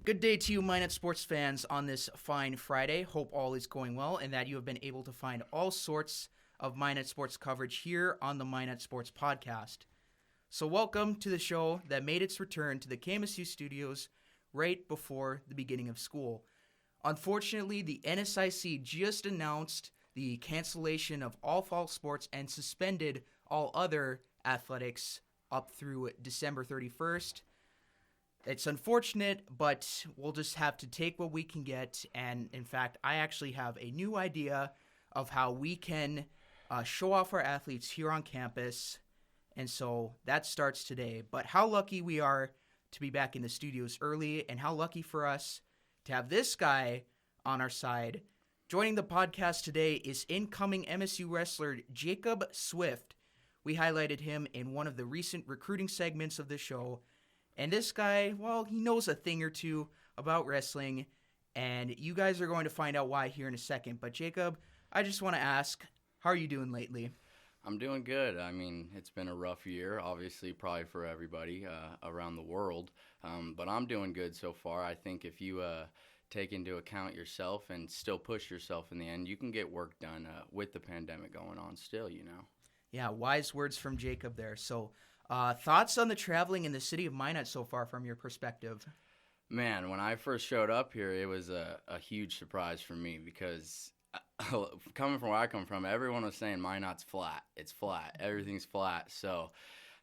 Good day to you, Minot sports fans, on this fine Friday. Hope all is going well and that you have been able to find all sorts of Minot sports coverage here on the Minot Sports Podcast. So welcome to the show that made its return to the KMSU studios right before the beginning of school. Unfortunately, the NSIC just announced the cancellation of all fall sports and suspended all other athletics up through December 31st. It's unfortunate, but we'll just have to take what we can get. And in fact, I actually have a new idea of how we can show off our athletes here on campus. And so that starts today. But how lucky we are to be back in the studios early, and how lucky for us to have this guy on our side. Joining the podcast today is incoming MSU wrestler Jacob Swift. We highlighted him in one of the recent recruiting segments of the show. And this guy, well, he knows a thing or two about wrestling, and you guys are going to find out why here in a second. But Jacob, I just want to ask, how are you doing lately? I'm doing good. I mean, it's been a rough year, obviously, probably for everybody around the world. But I'm doing good so far. I think if you take into account yourself and still push yourself in the end, you can get work done with the pandemic going on still, you know. Yeah, wise words from Jacob there. So thoughts on the traveling in the city of Minot so far from your perspective? Man, when I first showed up here, it was a huge surprise for me because coming from where I come from, everyone was saying Minot's flat. It's flat. Everything's flat. So,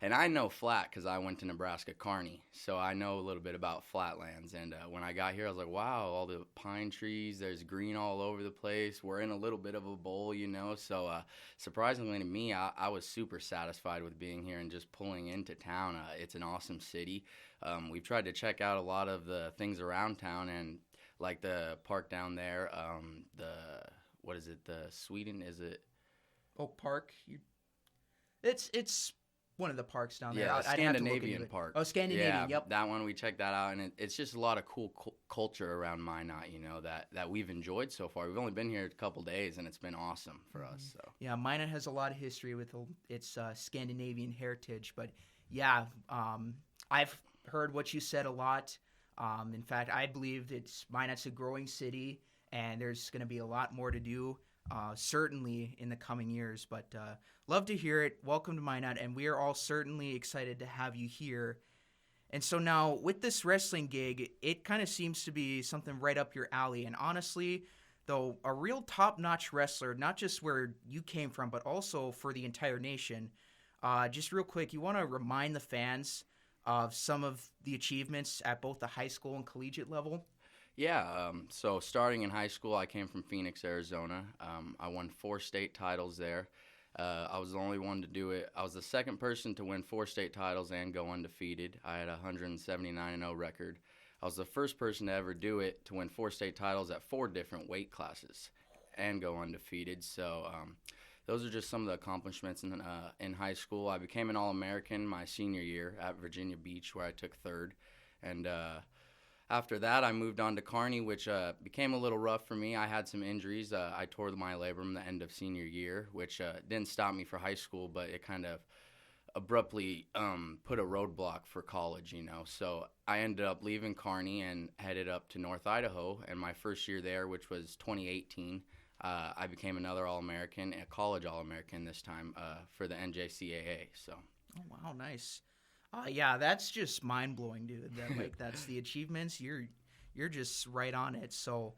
and I know flat because I went to Nebraska Kearney, so I know a little bit about flatlands. And when I got here, I was like, wow, all the pine trees, there's green all over the place. We're in a little bit of a bowl, you know. So surprisingly to me, I was super satisfied with being here and just pulling into town. It's an awesome city. We've tried to check out a lot of the things around town, and like the park down there, what is it, the Sweden, is it? Oak Park? It's one of the parks down there. Yeah, I'd Scandinavian have to Park. Oh, Scandinavian, yeah, yep. That one, we checked that out, and it's just a lot of cool culture around Minot, you know, that we've enjoyed so far. We've only been here a couple days, and it's been awesome for us. So Yeah, Minot has a lot of history with its Scandinavian heritage, but yeah, I've heard what you said a lot. In fact, I believe Minot's a growing city, and there's going to be a lot more to do, certainly in the coming years. But love to hear it. Welcome to Minot, and we are all certainly excited to have you here. And so now, with this wrestling gig, it kind of seems to be something right up your alley. And honestly, though, a real top-notch wrestler, not just where you came from, but also for the entire nation. Just real quick, you want to remind the fans of some of the achievements at both the high school and collegiate level? yeah, so starting in high school, I came from Phoenix, Arizona. I won 4 state titles there. I was the only one to do it. I was the second person to win 4 state titles and go undefeated. I had a 179-0 record. I was the first person to ever do it, to win 4 state titles at 4 different weight classes and go undefeated. So those are just some of the accomplishments in high school. I became an All-American my senior year at Virginia Beach, where I took 3rd. And after that, I moved on to Kearney, which became a little rough for me. I had some injuries. I tore my labrum the end of senior year, which didn't stop me for high school, but it kind of abruptly put a roadblock for college, you know. So I ended up leaving Kearney and headed up to North Idaho. And my first year there, which was 2018, I became another All-American, a college All-American this time for the NJCAA. So. Oh, wow, nice. Yeah, that's just mind-blowing, dude. That's the achievements. You're just right on it. So,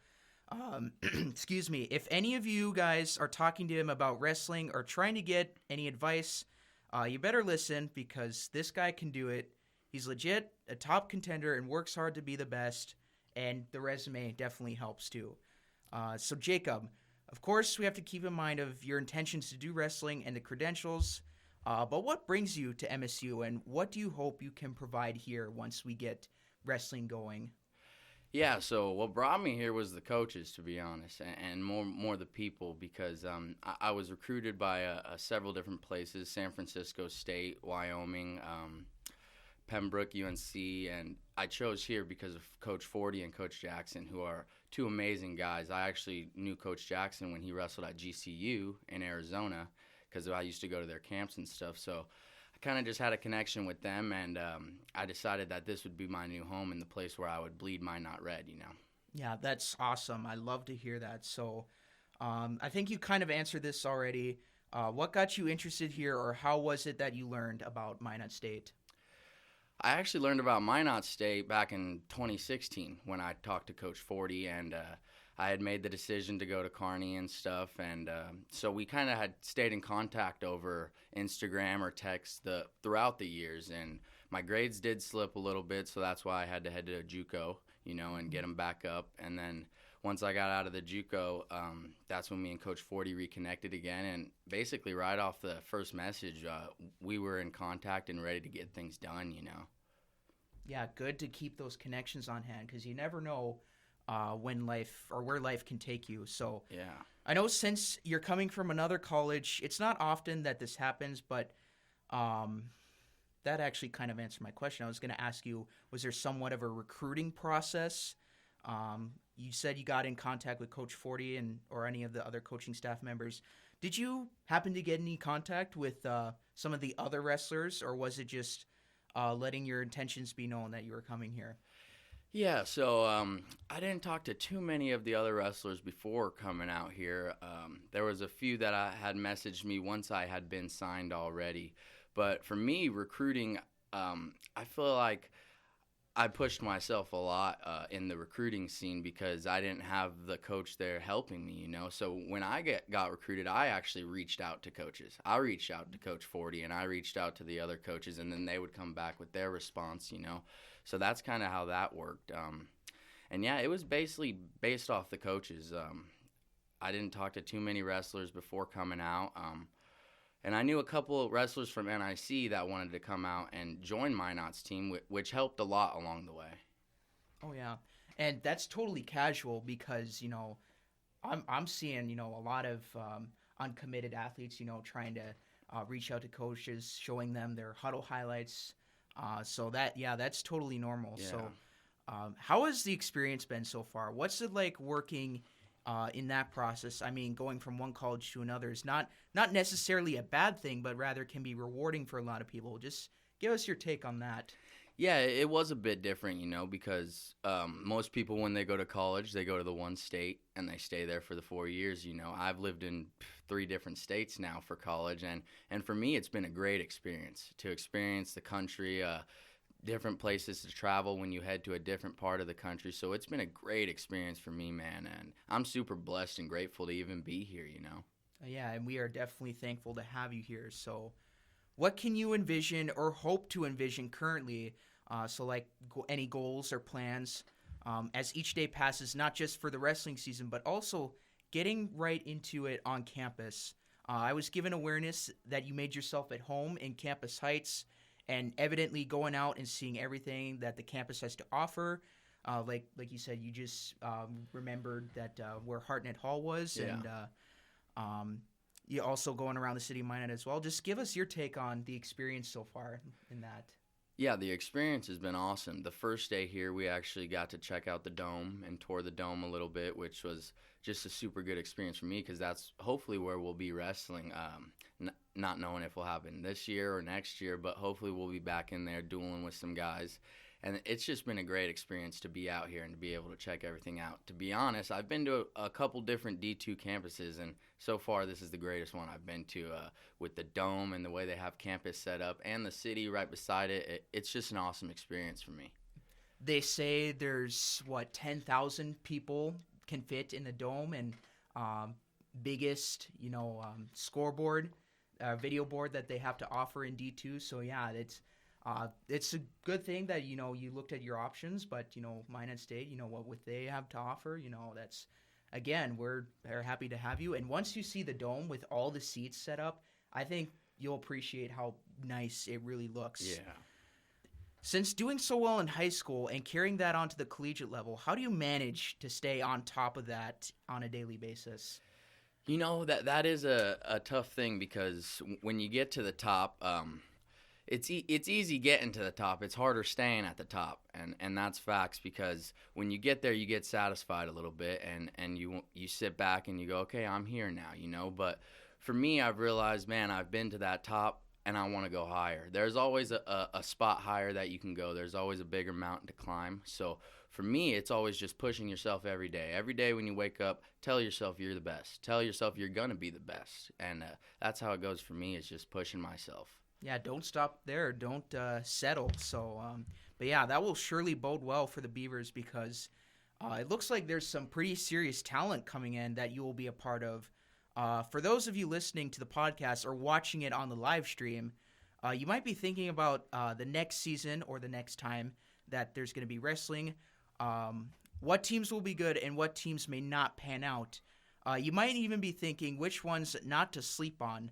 excuse me. If any of you guys are talking to him about wrestling or trying to get any advice, you better listen, because this guy can do it. He's legit a top contender and works hard to be the best, and the resume definitely helps too. So, Jacob, of course, we have to keep in mind of your intentions to do wrestling and the credentials. But what brings you to MSU, and what do you hope you can provide here once we get wrestling going? Yeah, so what brought me here was the coaches, to be honest, and more the people, because I was recruited by several different places: San Francisco State, Wyoming, Pembroke, UNC, and I chose here because of Coach Forty and Coach Jackson, who are 2 amazing guys. I actually knew Coach Jackson when he wrestled at GCU in Arizona, because I used to go to their camps and stuff. So I kind of just had a connection with them, and I decided that this would be my new home and the place where I would bleed Minot red, you know. Yeah, that's awesome. I love to hear that. So I think you kind of answered this already. What got you interested here, or how was it that you learned about Minot State? I actually learned about Minot State back in 2016 when I talked to Coach Forty, and I had made the decision to go to Kearney and stuff, and so we kind of had stayed in contact over Instagram or text throughout the years, and my grades did slip a little bit, so that's why I had to head to JUCO, you know, and get them back up, and then once I got out of the JUCO, that's when me and Coach Forty reconnected again, and basically right off the first message, we were in contact and ready to get things done, you know. Yeah, good to keep those connections on hand because you never know when life or where life can take you. So Yeah. I know since you're coming from another college, it's not often that this happens, but that actually kind of answered my question. I was going to ask you, was there somewhat of a recruiting process? You said you got in contact with Coach Forty or any of the other coaching staff members. Did you happen to get any contact with some of the other wrestlers, or was it just letting your intentions be known that you were coming here? Yeah, so I didn't talk to too many of the other wrestlers before coming out here. There was a few that I had messaged me once I had been signed already. But for me, recruiting, I feel like I pushed myself a lot in the recruiting scene because I didn't have the coach there helping me, you know. So when I got recruited, I actually reached out to coaches. I reached out to Coach Forty, and I reached out to the other coaches, and then they would come back with their response, you know. So that's kind of how that worked. And yeah, it was basically based off the coaches. I didn't talk to too many wrestlers before coming out. And I knew a couple of wrestlers from NIC that wanted to come out and join Minot's team, which helped a lot along the way. Oh yeah, and that's totally casual because I'm seeing a lot of uncommitted athletes trying to reach out to coaches, showing them their huddle highlights. So that's totally normal. Yeah. So how has the experience been so far? What's it like working in that process? I mean, going from one college to another is not necessarily a bad thing, but rather can be rewarding for a lot of people. Just give us your take on that. Yeah, it was a bit different, because most people, when they go to college, they go to the one state and they stay there for the 4 years. I've lived in 3 different states now for college, and for me, it's been a great experience to experience the country, different places to travel when you head to a different part of the country. So it's been a great experience for me, man, and I'm super blessed and grateful to even be here, Yeah, and we are definitely thankful to have you here. So what can you envision or hope to envision currently? Any goals or plans as each day passes, not just for the wrestling season, but also getting right into it on campus. I was given awareness that you made yourself at home in Campus Heights and evidently going out and seeing everything that the campus has to offer. Like you said, you just remembered that where Hartnett Hall was, Yeah. and you also going around the city of Minot as well. Just give us your take on the experience so far in that. Yeah, the experience has been awesome. The first day here, we actually got to check out the dome and tour the dome a little bit, which was just a super good experience for me because that's hopefully where we'll be wrestling. Not knowing if we'll happen this year or next year, but hopefully we'll be back in there dueling with some guys. And it's just been a great experience to be out here and to be able to check everything out. To be honest, I've been to a couple different D2 campuses, and so far this is the greatest one I've been to with the dome and the way they have campus set up and the city right beside it. It's just an awesome experience for me. They say there's, 10,000 people can fit in the dome, and biggest, scoreboard, video board that they have to offer in D2. So, yeah, it's a good thing that, you looked at your options, but, Minot State, what they have to offer, that's, again, we're happy to have you. And once you see the dome with all the seats set up, I think you'll appreciate how nice it really looks. Yeah. Since doing so well in high school and carrying that onto the collegiate level, how do you manage to stay on top of that on a daily basis? That is a tough thing because when you get to the top, it's easy getting to the top. It's harder staying at the top, and that's facts because when you get there, you get satisfied a little bit, and you sit back and you go, okay, I'm here now, But for me, I've realized, man, I've been to that top, and I want to go higher. There's always a spot higher that you can go. There's always a bigger mountain to climb. So for me, it's always just pushing yourself every day. Every day when you wake up, tell yourself you're the best. Tell yourself you're going to be the best. And that's how it goes for me, is just pushing myself. Yeah, don't stop there. Don't settle. So, but yeah, that will surely bode well for the Beavers, because it looks like there's some pretty serious talent coming in that you will be a part of. For those of you listening to the podcast or watching it on the live stream, you might be thinking about the next season or the next time that there's going to be wrestling, what teams will be good and what teams may not pan out. You might even be thinking which ones not to sleep on.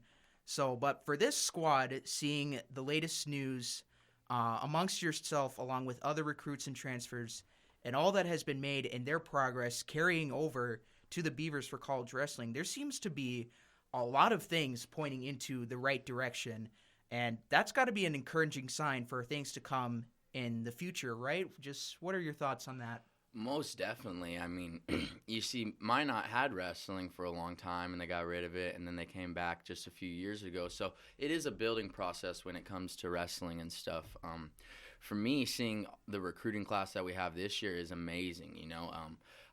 So, but for this squad, seeing the latest news amongst yourself along with other recruits and transfers and all that has been made and their progress carrying over to the Beavers for college wrestling, there seems to be a lot of things pointing into the right direction, and that's got to be an encouraging sign for things to come in the future, right? Just what are your thoughts on that? Most definitely. I mean, you see, Minot had wrestling for a long time, and they got rid of it, and then they came back just a few years ago. So it is a building process when it comes to wrestling and stuff. For me, seeing the recruiting class that we have this year is amazing, you know.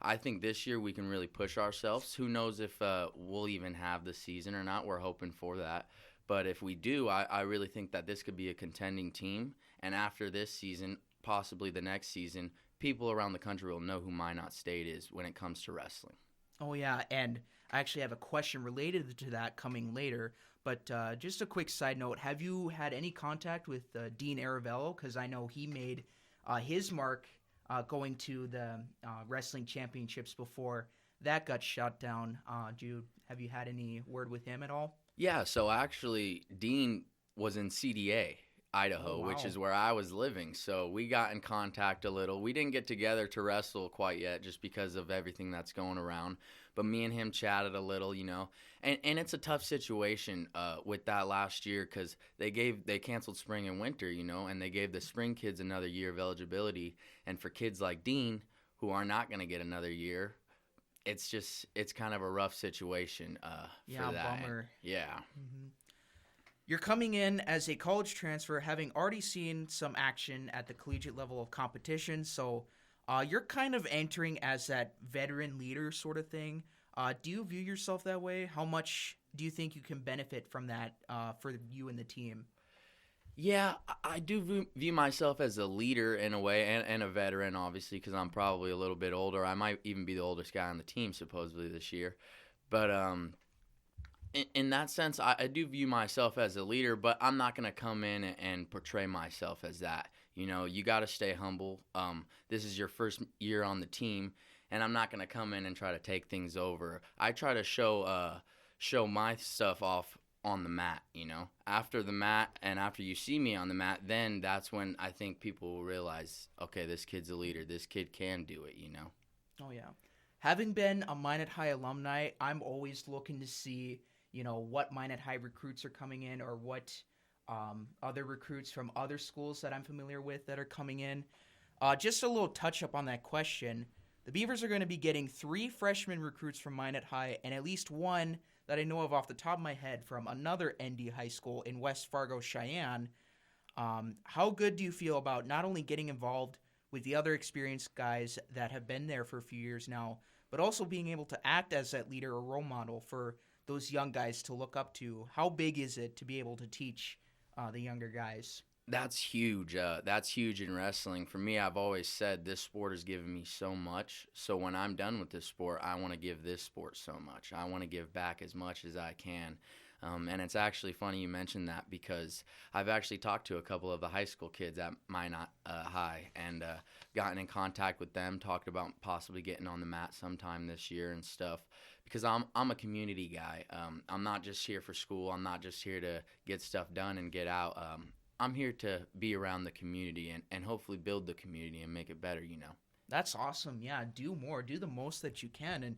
I think this year we can really push ourselves. Who knows if we'll even have the season or not. We're hoping for that. But if we do, I really think that this could be a contending team. And after this season, possibly the next season, people around the country will know who Minot State is when it comes to wrestling. Oh, yeah, and I actually have a question related to that coming later. But just a quick side note, have you had any contact with Dean Aravello? Because I know he made his mark going to the wrestling championships before that got shut down. Have you had any word with him at all? Yeah, so actually, Dean was in CDA, Idaho, Oh, wow. which is where I was living. So we got in contact a little. We didn't get together to wrestle quite yet just because of everything that's going around. But me and him chatted a little, you know. And it's a tough situation with that last year because they canceled spring and winter, you know, and they gave the spring kids another year of eligibility. And for kids like Dean, who are not going to get another year, it's kind of a rough situation for that. Bummer. Yeah. Mm-hmm. You're coming in as a college transfer, having already seen some action at the collegiate level of competition, so you're kind of entering as that veteran leader sort of thing. Do you view yourself that way? How much do you think you can benefit from that for you and the team? Yeah, I do view myself as a leader in a way, and a veteran, obviously, because I'm probably a little bit older. I might even be the oldest guy on the team, supposedly, this year. But in that sense, I do view myself as a leader, but I'm not going to come in and portray myself as that. You know, you got to stay humble. This is your first year on the team, and I'm not going to come in and try to take things over. I try to show my stuff off on the mat, you know. After the mat and after you see me on the mat, then that's when I think people will realize, okay, this kid's a leader. This kid can do it, you know. Oh, yeah. Having been a Minot High alumni, I'm always looking to see, you know, what Minot High recruits are coming in or what other recruits from other schools that I'm familiar with that are coming in. Just a little touch up on that question. The Beavers are going to be getting 3 freshman recruits from Minot High and at least one that I know of off the top of my head from another ND high school in West Fargo, Cheyenne. How good do you feel about not only getting involved with the other experienced guys that have been there for a few years now, but also being able to act as that leader or role model for those young guys to look up to? How big is it to be able to teach the younger guys? That's huge. That's huge in wrestling. For me, I've always said this sport has given me so much. So when I'm done with this sport, I want to give this sport so much. I want to give back as much as I can. And it's actually funny you mentioned that because I've actually talked to a couple of the high school kids at Minot High and gotten in contact with them, talked about possibly getting on the mat sometime this year and stuff. Because I'm a community guy. I'm not just here for school. I'm not just here to get stuff done and get out. I'm here to be around the community and hopefully build the community and make it better, you know. That's awesome. Yeah, do more. Do the most that you can. And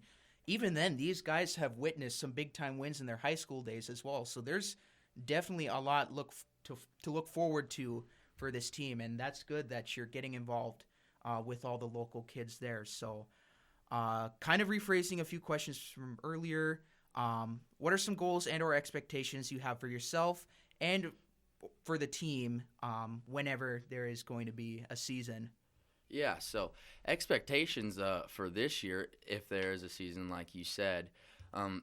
even then, these guys have witnessed some big-time wins in their high school days as well. So there's definitely a lot to look forward to for this team. And that's good that you're getting involved with all the local kids there. So kind of rephrasing a few questions from earlier, what are some goals and or expectations you have for yourself and for the team whenever there is going to be a season? Yeah, so expectations for this year, if there is a season like you said,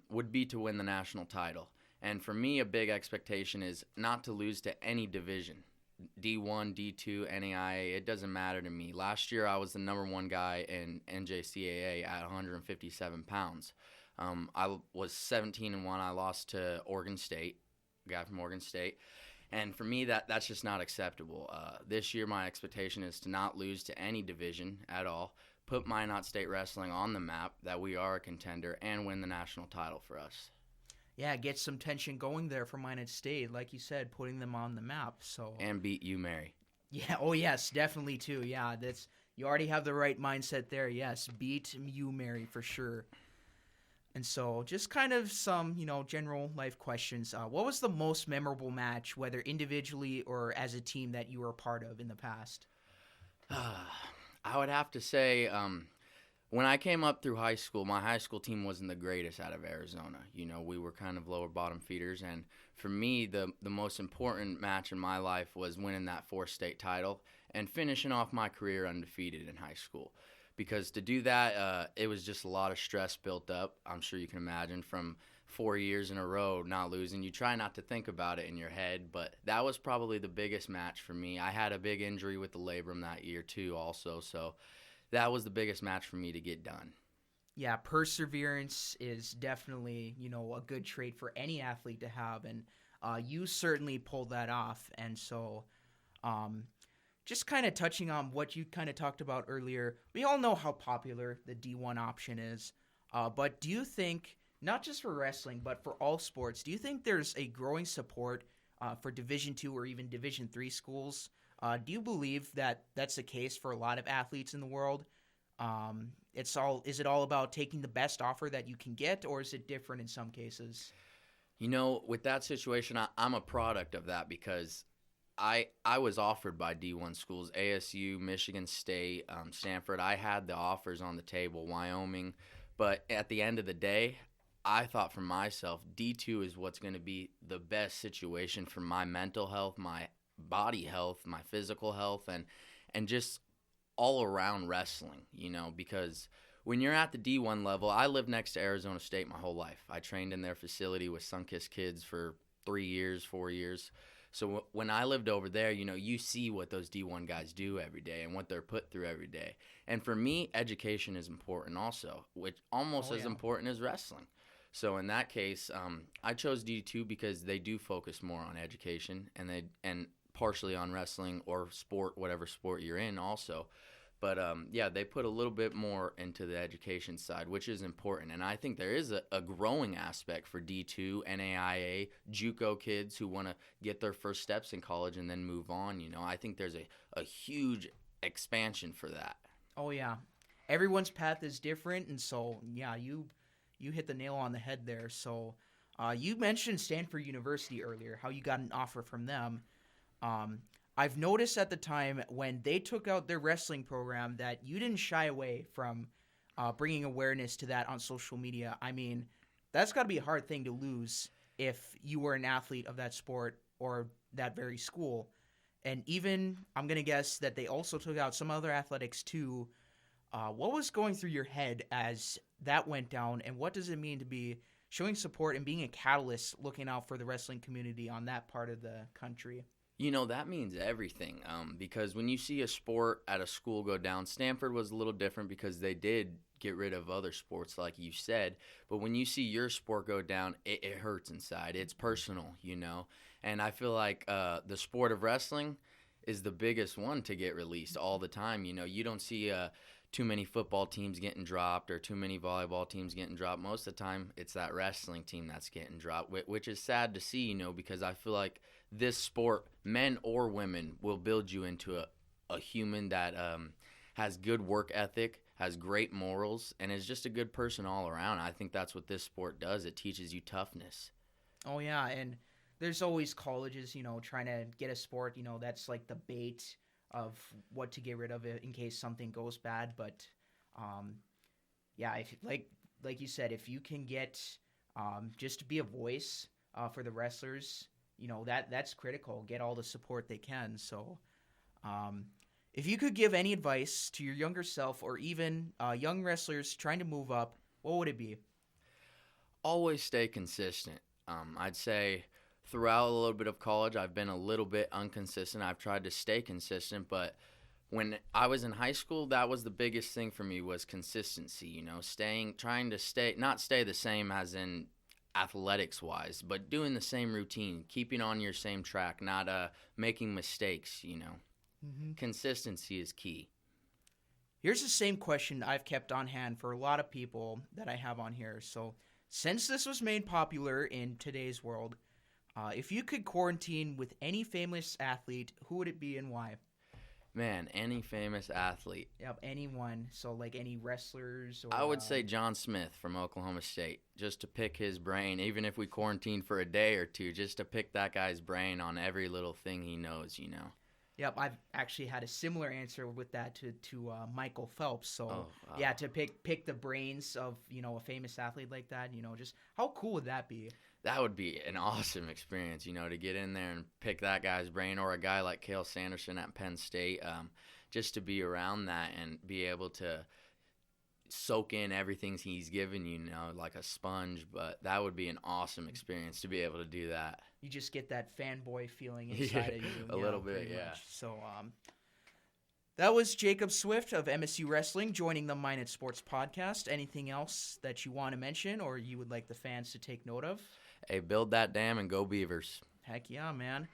would be to win the national title. And for me, a big expectation is not to lose to any division. D1, D2, NAIA, it doesn't matter to me. Last year, I was the number one guy in NJCAA at 157 pounds. I was 17-1. I lost to Oregon State, a guy from Oregon State. And for me, that's just not acceptable. This year, my expectation is to not lose to any division at all, put Minot State Wrestling on the map, that we are a contender, and win the national title for us. Yeah, get some tension going there for Minot State, like you said, putting them on the map. So And beat you, Mary. yeah, oh yes, definitely too. Yeah, that's you already have the right mindset there. Yes, beat you, Mary, for sure. And so, just kind of some, general life questions. What was the most memorable match, whether individually or as a team, that you were a part of in the past? I would have to say, when I came up through high school, my high school team wasn't the greatest out of Arizona. We were kind of lower bottom feeders. And for me, the most important match in my life was winning that 4-state title and finishing off my career undefeated in high school. Because to do that, it was just a lot of stress built up. I'm sure you can imagine from 4 years in a row not losing. You try not to think about it in your head, but that was probably the biggest match for me. I had a big injury with the labrum that year too also, so that was the biggest match for me to get done. Yeah, perseverance is definitely, a good trait for any athlete to have, and you certainly pulled that off. And so just kind of touching on what you kind of talked about earlier, we all know how popular the D1 option is, but do you think, not just for wrestling, but for all sports, do you think there's a growing support for Division II or even Division III schools? Do you believe that that's the case for a lot of athletes in the world? Is it all about taking the best offer that you can get, or is it different in some cases? With that situation, I'm a product of that because I was offered by D1 schools, ASU, Michigan State, Stanford. I had the offers on the table, Wyoming. But at the end of the day, I thought for myself, D2 is what's going to be the best situation for my mental health, my body health, my physical health, and just all around wrestling, because when you're at the D1 level, I lived next to Arizona State my whole life. I trained in their facility with Sunkist kids for 3 years, 4 years. So when I lived over there, you see what those D1 guys do every day and what they're put through every day. And for me, education is important also, which almost as important as wrestling. So in that case, I chose D2 because they do focus more on education and partially on wrestling or sport, whatever sport you're in also. But they put a little bit more into the education side, which is important. And I think there is a growing aspect for D2, NAIA, JUCO kids who want to get their first steps in college and then move on. I think there's a huge expansion for that. Oh, yeah. Everyone's path is different, and so, yeah, you hit the nail on the head there. So you mentioned Stanford University earlier, how you got an offer from them. I've noticed at the time when they took out their wrestling program that you didn't shy away from bringing awareness to that on social media. I mean, that's got to be a hard thing to lose if you were an athlete of that sport or that very school. And even, I'm going to guess that they also took out some other athletics too. What was going through your head as that went down, and what does it mean to be showing support and being a catalyst looking out for the wrestling community on that part of the country? That means everything because when you see a sport at a school go down, Stanford was a little different because they did get rid of other sports, like you said. But when you see your sport go down, it hurts inside. It's personal, And I feel like the sport of wrestling is the biggest one to get released all the time. You don't see too many football teams getting dropped or too many volleyball teams getting dropped. Most of the time, it's that wrestling team that's getting dropped, which is sad to see, because I feel like this sport, men or women, will build you into a human that has good work ethic, has great morals, and is just a good person all around. I think that's what this sport does. It teaches you toughness. Oh, yeah, and there's always colleges, trying to get a sport, that's like the bait of what to get rid of it in case something goes bad. But, if like you said, if you can get just to be a voice for the wrestlers, that's critical. Get all the support they can. So if you could give any advice to your younger self or even young wrestlers trying to move up, what would it be? Always stay consistent. I'd say throughout a little bit of college, I've been a little bit inconsistent. I've tried to stay consistent, but when I was in high school, that was the biggest thing for me was consistency, trying to not stay the same as in athletics-wise, but doing the same routine, keeping on your same track, not making mistakes, Mm-hmm. Consistency is key. Here's the same question I've kept on hand for a lot of people that I have on here. So since this was made popular in today's world, if you could quarantine with any famous athlete, who would it be and why? Man, any famous athlete. Yep, anyone. So, like any wrestlers? Or, I would say John Smith from Oklahoma State, just to pick his brain, even if we quarantined for a day or two, just to pick that guy's brain on every little thing he knows, Yep, I've actually had a similar answer with that to Michael Phelps. So, yeah, to pick the brains of, a famous athlete like that, just how cool would that be? That would be an awesome experience, to get in there and pick that guy's brain, or a guy like Cale Sanderson at Penn State, just to be around that and be able to soak in everything he's given you, like a sponge. But that would be an awesome experience to be able to do that. You just get that fanboy feeling inside of you. A little bit, yeah. Much. So, that was Jacob Swift of MSU Wrestling joining the Minot Sports Podcast. Anything else that you want to mention or you would like the fans to take note of? Hey, build that dam and go Beavers. Heck yeah, man.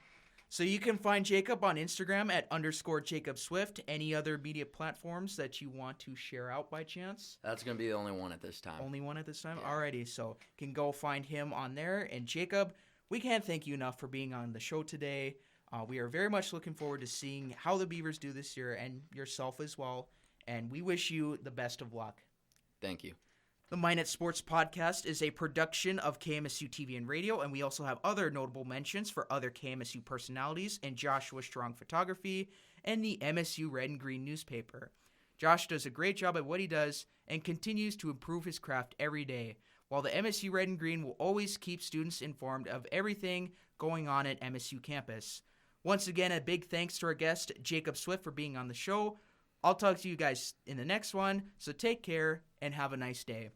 So you can find Jacob on Instagram at _Jacob Swift. Any other media platforms that you want to share out by chance? That's going to be the only one at this time. Only one at this time? Yeah. Alrighty, so you can go find him on there. And Jacob, we can't thank you enough for being on the show today. We are very much looking forward to seeing how the Beavers do this year and yourself as well. And we wish you the best of luck. Thank you. The Minot Sports Podcast is a production of KMSU TV and Radio, and we also have other notable mentions for other KMSU personalities in Joshua Strong Photography and the MSU Red and Green newspaper. Josh does a great job at what he does and continues to improve his craft every day, while the MSU Red and Green will always keep students informed of everything going on at MSU campus. Once again, a big thanks to our guest, Jacob Swift, for being on the show. I'll talk to you guys in the next one, so take care and have a nice day.